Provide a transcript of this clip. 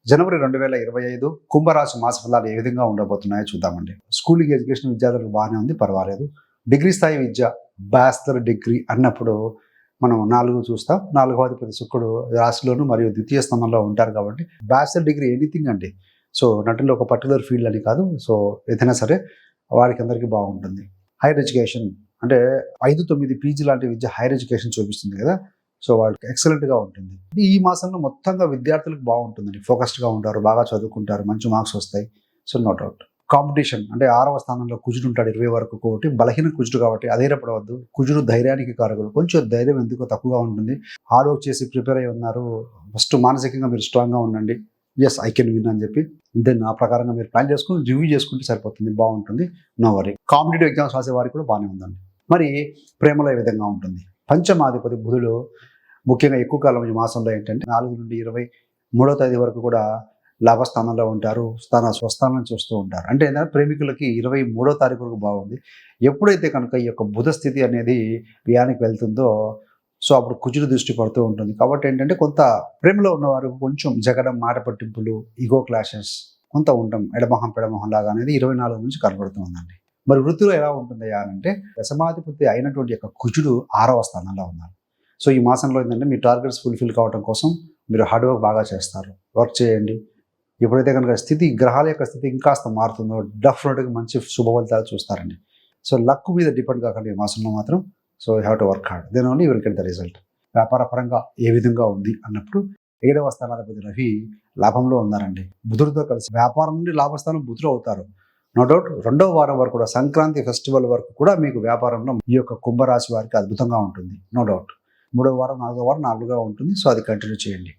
జనవరి 2025 కుంభరాశి మాస ఫలాలు ఏ విధంగా ఉండబోతున్నాయో చూద్దామండి. స్కూలింగ్ ఎడ్యుకేషన్ విద్యార్థులకు బాగానే ఉంది, పర్వాలేదు. డిగ్రీ స్థాయి విద్య, బ్యాచిలర్ డిగ్రీ అన్నప్పుడు మనం 4 చూస్తాం. 4వ అధిపతి శుక్రుడు రాశిలోను మరియు ద్వితీయ స్థానంలో ఉంటారు కాబట్టి బ్యాచిలర్ డిగ్రీ ఎనీథింగ్ అండి. సో నటుల్లో ఒక పర్టికులర్ ఫీల్డ్ అని కాదు. సో ఏదైనా సరే వారికి అందరికీ బాగుంటుంది. హైయర్ ఎడ్యుకేషన్ అంటే 5-9 పీజీ లాంటి విద్య హైయర్ ఎడ్యుకేషన్ చూపిస్తుంది కదా. సో వాళ్ళకి ఎక్సలెంట్గా ఉంటుంది. ఈ మాసంలో మొత్తంగా విద్యార్థులకు బాగుంటుందండి. ఫోకస్డ్గా ఉంటారు, బాగా చదువుకుంటారు, మంచి మార్క్స్ వస్తాయి. So no doubt. కాంపిటీషన్ అంటే 6వ స్థానంలో కుజుడు ఉంటాడు 20 వరకు. ఒకటి బలహీన కుజుడు కాబట్టి అధైర్యపడవద్దు. కుజుడు ధైర్యానికి కారకుడు. కొంచెం ధైర్యం ఎందుకో తక్కువగా ఉంటుంది. హార్డ్ వర్క్ చేసి ప్రిపేర్ అయి ఉన్నారు. ఫస్ట్ మానసికంగా మీరు స్ట్రాంగ్గా ఉండండి. ఎస్ ఐ కెన్ విన్ అని చెప్పి దెన్ ఆ ప్రకారంగా మీరు ప్లాన్ చేసుకుని రివ్యూ చేసుకుంటే సరిపోతుంది, బాగుంటుంది. No worry. కాంపిటేటివ్ ఎగ్జామ్స్ రాసే వారికి కూడా బాగానే ఉందండి. మరి ప్రేమలో ఏ విధంగా ఉంటుంది? పంచమాధిపతి బుధుడు ముఖ్యంగా ఎక్కువ కాలం ఈ మాసంలో ఏంటంటే 4 నుండి 23వ తేదీ వరకు కూడా లాభస్థానంలో ఉంటారు. స్వస్థానం చూస్తూ ఉంటారు. అంటే ఏంటంటే ప్రేమికులకి 23వ తారీఖు వరకు బాగుంది. ఎప్పుడైతే కనుక ఈ యొక్క బుధ స్థితి అనేది వ్యయానికి వెళ్తుందో సో అప్పుడు కుజుడు దృష్టి పడుతూ ఉంటుంది. కాబట్టి ఏంటంటే కొంత ప్రేమలో ఉన్నవారు కొంచెం జగడం, మాట పట్టింపులు, ఈగో క్లాషెస్ కొంత ఉండడం, ఎడమొహం పెడమొహం లాగా అనేది 24 నుంచి కనబడుతూ ఉందండి. మరి వృత్తిలో ఎలా ఉంటుందయ్యా అంటే దశమాధిపతి అయినటువంటి యొక్క కుజుడు 6వ స్థానంలో ఉన్నారు. సో ఈ మాసంలో ఏంటంటే మీ టార్గెట్స్ ఫుల్ఫిల్ కావడం కోసం మీరు హార్డ్ వర్క్ బాగా చేస్తారు, వర్క్ చేయండి. ఎప్పుడైతే కనుక గ్రహాల యొక్క స్థితి ఇంకాస్త మారుతుందో డెఫినెట్గా మంచి శుభ ఫలితాలు చూస్తారండి. సో లక్ మీద డిపెండ్ కాకండి ఈ మాసంలో మాత్రం. So you have to work hard, then only you will get the result. వ్యాపార పరంగా ఏ విధంగా ఉంది అన్నప్పుడు 7వ స్థానాధిపతి రవి లాభంలో ఉన్నారండి. బుధుడితో కలిసి వ్యాపారం నుండి లాభస్థానం బుధుడు అవుతారు. నో డౌట్ 2వ వారం వరకు కూడా సంక్రాంతి ఫెస్టివల్ వరకు కూడా మీకు వ్యాపారంలో ఈ యొక్క కుంభరాశి వారికి అద్భుతంగా ఉంటుంది. నో డౌట్ 3వ వారం 4వ వారం 4గా ఉంటుంది. సో అది కంటిన్యూ చేయండి.